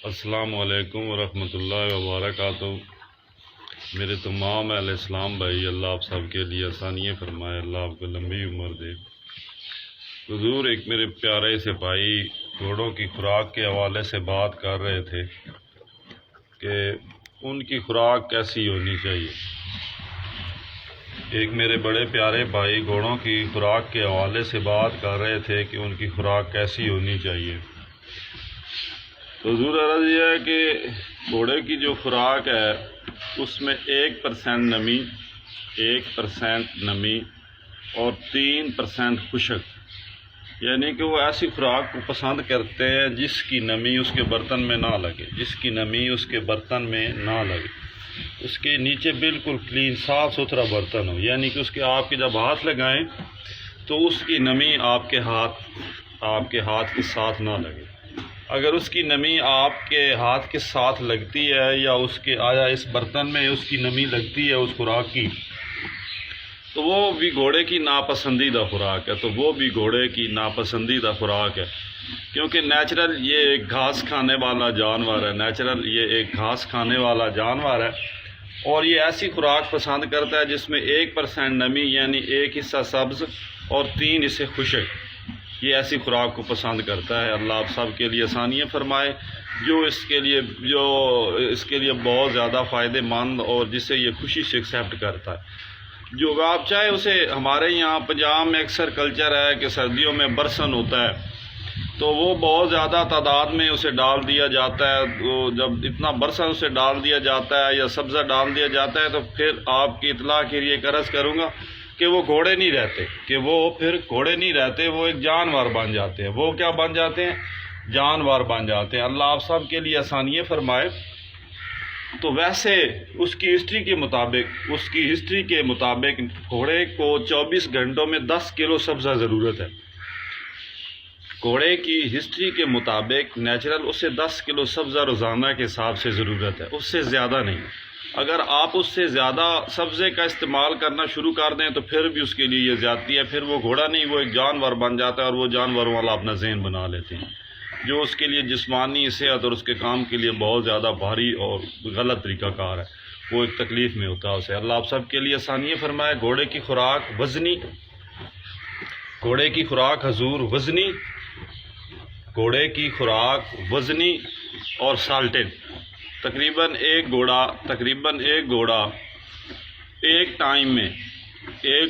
السلام علیکم ورحمۃ اللہ وبرکاتہ۔ میرے تمام اہل اسلام بھائی، اللہ آپ سب کے لیے آسانیاں فرمائے، اللہ آپ کو لمبی عمر دے۔ حضور ایک میرے پیارے سے بھائی گھوڑوں کی خوراک کے حوالے سے بات کر رہے تھے کہ ان کی خوراک کیسی ہونی چاہیے۔ ایک میرے بڑے پیارے بھائی گھوڑوں کی خوراک کے حوالے سے بات کر رہے تھے کہ ان کی خوراک کیسی ہونی چاہیے۔ تو حضور عرض یہ ہے کہ گھوڑے کی جو خوراک ہے اس میں 1% نمی، 1% نمی اور 3% خشک، یعنی کہ وہ ایسی خوراک کو پسند کرتے ہیں جس کی نمی اس کے برتن میں نہ لگے، جس کی نمی اس کے برتن میں نہ لگے، اس کے نیچے بالکل کلین صاف ستھرا برتن ہو، یعنی کہ اس کے آپ کے جب ہاتھ لگائیں تو اس کی نمی آپ کے ہاتھ کے ساتھ نہ لگے۔ اگر اس کی نمی آپ کے ہاتھ کے ساتھ لگتی ہے یا اس برتن میں اس کی نمی لگتی ہے اس خوراک کی، تو وہ بھی گھوڑے کی ناپسندیدہ خوراک ہے، خوراک ہے، کیونکہ نیچرل یہ ایک گھاس کھانے والا جانور ہے، اور یہ ایسی خوراک پسند کرتا ہے جس میں 1% نمی یعنی 1 حصہ سبز اور 3 حصے خشک، یہ ایسی خوراک کو پسند کرتا ہے۔ اللہ آپ سب کے لیے آسانیاں فرمائے، جو اس کے لیے بہت زیادہ فائدہ مند اور جسے یہ خوشی سے ایکسیپٹ کرتا ہے۔ جو آپ چاہے اسے، ہمارے یہاں پنجاب میں اکثر کلچر ہے کہ سردیوں میں برسن ہوتا ہے، تو وہ بہت زیادہ تعداد میں اسے ڈال دیا جاتا ہے۔ تو جب اتنا برسن اسے ڈال دیا جاتا ہے یا سبزہ ڈال دیا جاتا ہے تو پھر آپ کی اطلاع کے لیے عرض کروں گا کہ وہ گھوڑے نہیں رہتے، وہ ایک جانور بن جاتے ہیں۔ وہ کیا بن جاتے ہیں؟ جانور بن جاتے ہیں۔ اللہ آپ سب کے لیے آسانیاں فرمائے۔ تو ویسے اس کی ہسٹری کے مطابق گھوڑے کو 24 گھنٹوں میں 10 کلو سبزہ ضرورت ہے۔ گھوڑے کی ہسٹری کے مطابق نیچرل اسے 10 کلو سبزہ روزانہ کے حساب سے ضرورت ہے، اس سے زیادہ نہیں۔ اگر آپ اس سے زیادہ سبزے کا استعمال کرنا شروع کر دیں تو پھر بھی اس کے لیے یہ زیادتی ہے، پھر وہ گھوڑا نہیں، وہ ایک جانور بن جاتا ہے، اور وہ جانوروں والا اپنا ذہن بنا لیتے ہیں، جو اس کے لیے جسمانی صحت اور اس کے کام کے لیے بہت زیادہ بھاری اور غلط طریقہ کار ہے، وہ ایک تکلیف میں ہوتا ہے اسے۔ اللہ آپ سب کے لیے آسانیاں فرمائے۔ گھوڑے کی خوراک وزنی اور سالٹڈ، تقریباً ایک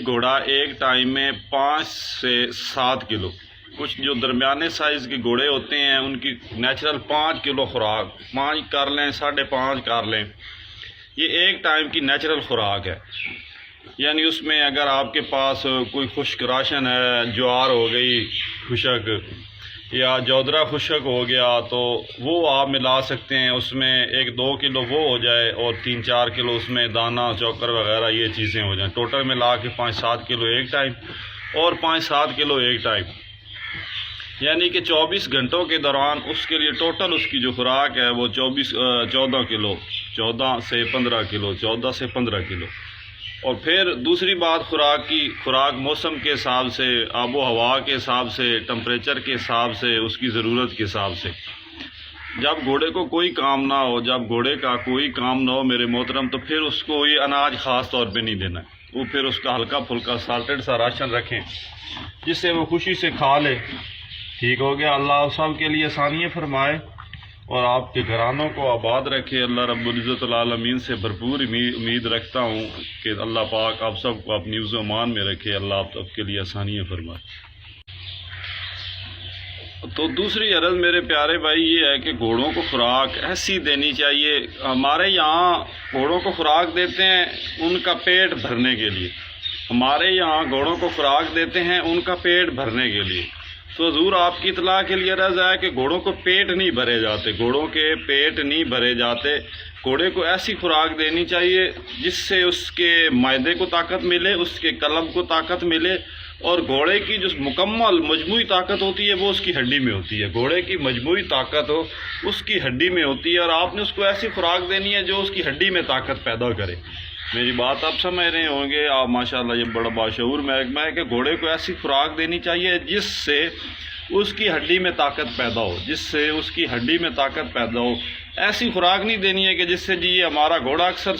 گھوڑا ایک ٹائم میں 5 سے 7 کلو، کچھ جو درمیانے سائز کے گھوڑے ہوتے ہیں ان کی نیچرل 5 کلو خوراک، 5 کر لیں، 5.5 کر لیں، یہ ایک ٹائم کی نیچرل خوراک ہے۔ یعنی اس میں اگر آپ کے پاس کوئی خشک راشن ہے، جوار ہو گئی خشک یا جودرا خشک ہو گیا، تو وہ آپ ملا سکتے ہیں، اس میں 1-2 کلو وہ ہو جائے اور 3-4 کلو اس میں دانہ چوکر وغیرہ یہ چیزیں ہو جائیں، ٹوٹل ملا کے 5-7 کلو ایک ٹائم اور 5-7 کلو ایک ٹائم، یعنی کہ 24 گھنٹوں کے دوران اس کے لیے ٹوٹل اس کی جو خوراک ہے وہ 14 سے 15 کلو۔ اور پھر دوسری بات، خوراک موسم کے حساب سے، آب و ہوا کے حساب سے، ٹمپریچر کے حساب سے، اس کی ضرورت کے حساب سے۔ جب گھوڑے کو کوئی کام نہ ہو میرے محترم، تو پھر اس کو یہ اناج خاص طور پہ نہیں دینا ہے، وہ پھر اس کا ہلکا پھلکا سالٹڈ سا راشن رکھیں جس سے وہ خوشی سے کھا لے۔ ٹھیک ہو گیا۔ اللہ آپ سب کے لیے آسانیاں فرمائے اور آپ کے گھرانوں کو آباد رکھے۔ اللہ رب العزت العالمین سے بھرپور امید رکھتا ہوں کہ اللہ پاک آپ سب کو اپنی حفظ و امان میں رکھے۔ اللہ آپ سب کے لیے آسانیاں فرمائے۔ تو دوسری عرض میرے پیارے بھائی یہ ہے کہ گھوڑوں کو خوراک ایسی دینی چاہیے۔ ہمارے یہاں گھوڑوں کو خوراک دیتے ہیں ان کا پیٹ بھرنے کے لیے، تو حضور آپ کی اطلاع کے لیے عرض ہے کہ گھوڑوں کو پیٹ نہیں بھرے جاتے، گھوڑے کو ایسی خوراک دینی چاہیے جس سے اس کے معدے کو طاقت ملے، اس کے قلب کو طاقت ملے، اور گھوڑے کی جو مکمل مجموعی طاقت ہوتی ہے وہ اس کی ہڈی میں ہوتی ہے۔ گھوڑے کی مجموعی طاقت اس کی ہڈی میں ہوتی ہے، اور آپ نے اس کو ایسی خوراک دینی ہے جو اس کی ہڈی میں طاقت پیدا کرے۔ میری بات آپ سمجھ رہے ہوں گے آپ، ماشاءاللہ یہ بڑا باشعور محکمہ ہے کہ گھوڑے کو ایسی خوراک دینی چاہیے جس سے اس کی ہڈی میں طاقت پیدا ہو، جس سے اس کی ہڈی میں طاقت پیدا ہو۔ ایسی خوراک نہیں دینی ہے کہ جس سے جی یہ ہمارا گھوڑا اکثر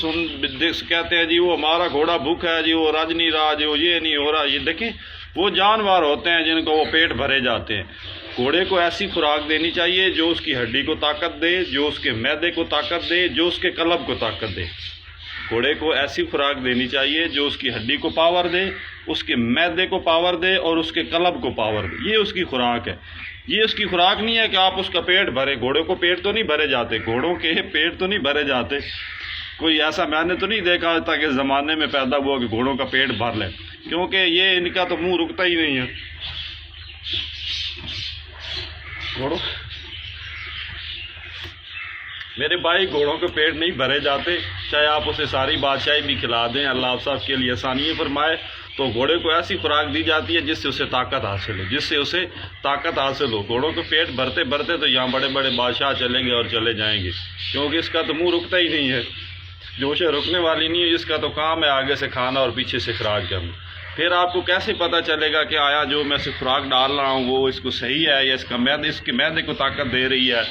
کہتے ہیں جی وہ ہمارا گھوڑا بھوکا ہے، جی وہ رج نہیں رہا، جی وہ یہ نہیں ہو رہا۔ یہ دیکھیں وہ جانور ہوتے ہیں جن کو وہ پیٹ بھرے جاتے ہیں۔ گھوڑے کو ایسی خوراک دینی چاہیے جو اس کی ہڈی کو طاقت دے، جو اس کے معدے کو طاقت دے، جو اس کے قلب کو طاقت دے۔ گھوڑے کو ایسی خوراک دینی چاہیے جو اس کی ہڈی کو پاور دے، اس کے معدے کو پاور دے اور اس کے قلب کو پاور دے۔ یہ اس کی خوراک ہے۔ یہ اس کی خوراک نہیں ہے کہ آپ اس کا پیٹ بھرے۔ گھوڑے کو پیٹ تو نہیں بھرے جاتے، گھوڑوں کے پیٹ تو نہیں بھرے جاتے۔ کوئی ایسا میں نے تو نہیں دیکھا تھا کہ زمانے میں پیدا ہوا کہ گھوڑوں کا پیٹ بھر لے، کیونکہ یہ ان کا تو منہ رکتا ہی نہیں ہے۔ گھوڑوں میرے بھائی گھوڑوں کے پیٹ نہیں بھرے جاتے، چاہے آپ اسے ساری بادشاہی بھی کھلا دیں، اللہ آپ سب کے لیے آسانی فرمائے۔ تو گھوڑے کو ایسی خوراک دی جاتی ہے جس سے اسے طاقت حاصل ہو، جس سے اسے طاقت حاصل ہو۔ گھوڑوں کے پیٹ بھرتے بھرتے تو یہاں بڑے بڑے بادشاہ چلیں گے اور چلے جائیں گے، کیونکہ اس کا تو منہ رکتا ہی نہیں ہے، جوشیں رکنے والی نہیں ہے۔ اس کا تو کام ہے آگے سے کھانا اور پیچھے سے اخراج کرنا۔ پھر آپ کو کیسے پتہ چلے گا کہ آیا جو میں سے خوراک ڈال رہا ہوں وہ اس کو صحیح ہے، یا اس کے معدے کو طاقت دے رہی ہے،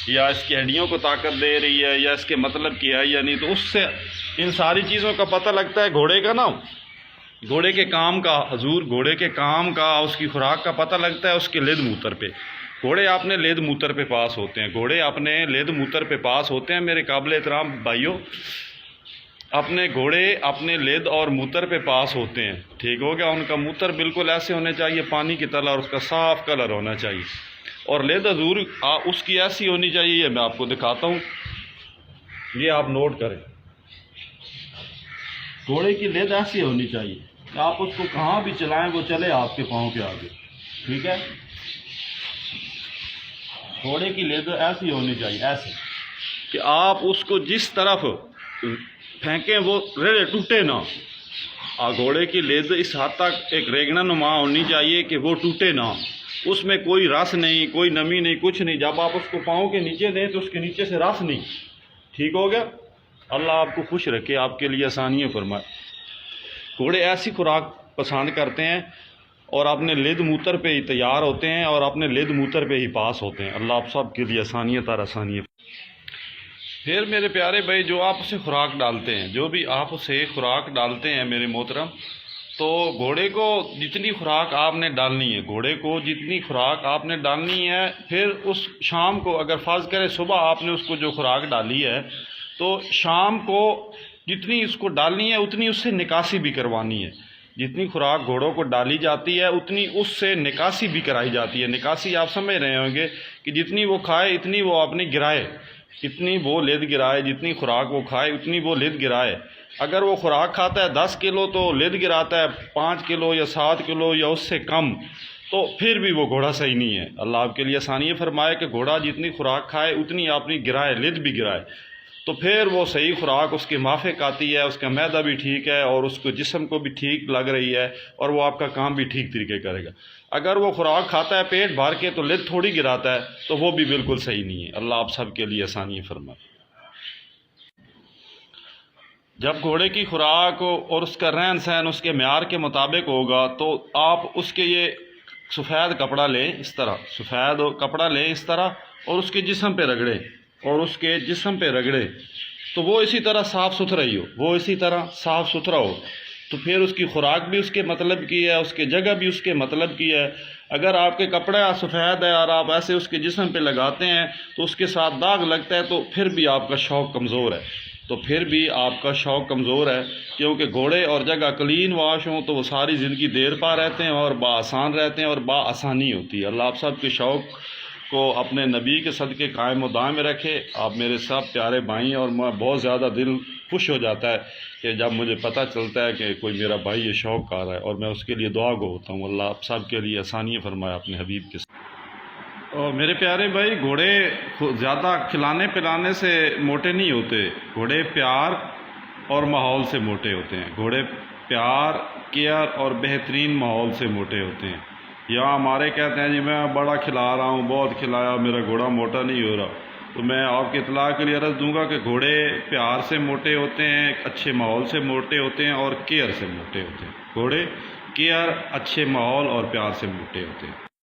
یا اس کی ہڈیوں کو طاقت دے رہی ہے، یا اس کے مطلب کی ہے یا نہیں؟ تو اس سے ان ساری چیزوں کا پتہ لگتا ہے گھوڑے کا نا، گھوڑے کے کام کا، حضور گھوڑے کے کام کا، اس کی خوراک کا پتہ لگتا ہے اس کے لید موتر پہ۔ گھوڑے اپنے لید موتر پہ پاس ہوتے ہیں، گھوڑے اپنے لید موتر پہ پاس ہوتے ہیں میرے قابل احترام بھائیوں۔ اپنے گھوڑے اپنے لید اور موتر پہ پاس ہوتے ہیں، ٹھیک ہو گیا؟ ان کا موتر بالکل ایسے ہونے چاہیے پانی کی طرح، اور اس کا صاف کلر ہونا چاہیے، اور لید حضور اس کی ایسی ہونی چاہیے۔ یہ میں آپ کو دکھاتا ہوں، یہ آپ نوٹ کریں، گھوڑے کی لید ایسی ہونی چاہیے کہ آپ اس کو کہاں بھی چلائیں وہ چلے آپ کے پاؤں کے آگے، ٹھیک ہے؟ گھوڑے کی لید ایسی ہونی چاہیے، ایسے کہ آپ اس کو جس طرف پھینکیں وہ ٹوٹے نہ۔ گھوڑے کی لید اس حد تک ایک ریگنا نما ہونی چاہیے کہ وہ ٹوٹے نہ، اس میں کوئی رس نہیں، کوئی نمی نہیں، کچھ نہیں۔ جب آپ اس کو پاؤں کے نیچے دیں تو اس کے نیچے سے رس نہیں، ٹھیک ہو گیا؟ اللہ آپ کو خوش رکھے، آپ کے لیے آسانیاں فرمائے۔ گھوڑے ایسی خوراک پسند کرتے ہیں اور اپنے لید موتر پہ ہی تیار ہوتے ہیں اور اپنے لید موتر پہ ہی پاس ہوتے ہیں۔ اللہ آپ سب کے لیے آسانیاں تر آسانیاں۔ پھر میرے پیارے بھائی جو آپ اسے خوراک ڈالتے ہیں، جو بھی آپ اسے خوراک ڈالتے ہیں میرے محترم، تو گھوڑے کو جتنی خوراک آپ نے ڈالنی ہے، گھوڑے کو جتنی خوراک آپ نے ڈالنی ہے، پھر اس شام کو اگر فرض کرے صبح آپ نے اس کو جو خوراک ڈالی ہے تو شام کو جتنی اس کو ڈالنی ہے اتنی اس سے نکاسی بھی کروانی ہے۔ جتنی خوراک گھوڑوں کو ڈالی جاتی ہے اتنی اس سے نکاسی بھی کرائی جاتی ہے۔ نکاسی آپ سمجھ رہے ہوں گے کہ جتنی وہ کھائے اتنی وہ اپنی گرائے، اتنی وہ لید گرائے، جتنی خوراک وہ کھائے اتنی وہ لید گرائے۔ اگر وہ خوراک کھاتا ہے 10 کلو تو لید گراتا ہے 5 کلو یا 7 کلو یا اس سے کم، تو پھر بھی وہ گھوڑا صحیح نہیں ہے۔ اللہ آپ کے لیے آسانی فرمائے کہ گھوڑا جتنی خوراک کھائے اتنی اپنی گرائے، لید بھی گرائے، تو پھر وہ صحیح خوراک اس کے موافق آتی ہے، اس کا معدہ بھی ٹھیک ہے اور اس کو جسم کو بھی ٹھیک لگ رہی ہے، اور وہ آپ کا کام بھی ٹھیک طریقے کرے گا۔ اگر وہ خوراک کھاتا ہے پیٹ بھر کے تو لید تھوڑی گراتا ہے تو وہ بھی بالکل صحیح نہیں ہے۔ اللہ آپ سب کے لیے آسانی فرمائے۔ جب گھوڑے کی خوراک اور اس کا رہن سہن اس کے معیار کے مطابق ہوگا تو آپ اس کے یہ سفید کپڑا لیں، اس طرح سفید کپڑا لیں اس طرح، اور اس کے جسم پہ رگڑیں، اور اس کے جسم پہ رگڑیں تو وہ اسی طرح صاف ستھرا ہی ہو، وہ اسی طرح صاف ستھرا ہو، تو پھر اس کی خوراک بھی اس کے مطلب کی ہے، اس کے جگہ بھی اس کے مطلب کی ہے۔ اگر آپ کے کپڑا سفید ہے اور آپ ایسے اس کے جسم پہ لگاتے ہیں تو اس کے ساتھ داغ لگتا ہے تو پھر بھی آپ کا شوق کمزور ہے، تو پھر بھی آپ کا شوق کمزور ہے، کیونکہ گھوڑے اور جگہ کلین واش ہوں تو وہ ساری زندگی دیر پا رہتے ہیں اور بآسان رہتے ہیں اور بآسانی ہوتی ہے۔ اللہ آپ سب کے شوق کو اپنے نبی کے صدقے قائم و دائم رکھے۔ آپ میرے سب پیارے بھائی، اور میں بہت زیادہ دل خوش ہو جاتا ہے کہ جب مجھے پتہ چلتا ہے کہ کوئی میرا بھائی یہ شوق کر رہا ہے، اور میں اس کے لیے دعا گو ہوتا ہوں۔ اللہ آپ سب کے لیے آسانیاں فرمائے اپنے حبیب کے ساتھ۔ اور میرے پیارے بھائی گھوڑے زیادہ کھلانے پلانے سے موٹے نہیں ہوتے، گھوڑے پیار اور ماحول سے موٹے ہوتے ہیں۔ گھوڑے پیار، کیئر اور بہترین ماحول سے موٹے ہوتے ہیں۔ یہاں ہمارے کہتے ہیں جی میں بڑا کھلا رہا ہوں، بہت کھلایا، میرا گھوڑا موٹا نہیں ہو رہا، تو میں آپ کی اطلاع کے لیے عرض دوں گا کہ گھوڑے پیار سے موٹے ہوتے ہیں، اچھے ماحول سے موٹے ہوتے ہیں اور کیئر سے موٹے ہوتے ہیں۔ گھوڑے کیئر، اچھے ماحول اور پیار سے موٹے ہوتے ہیں۔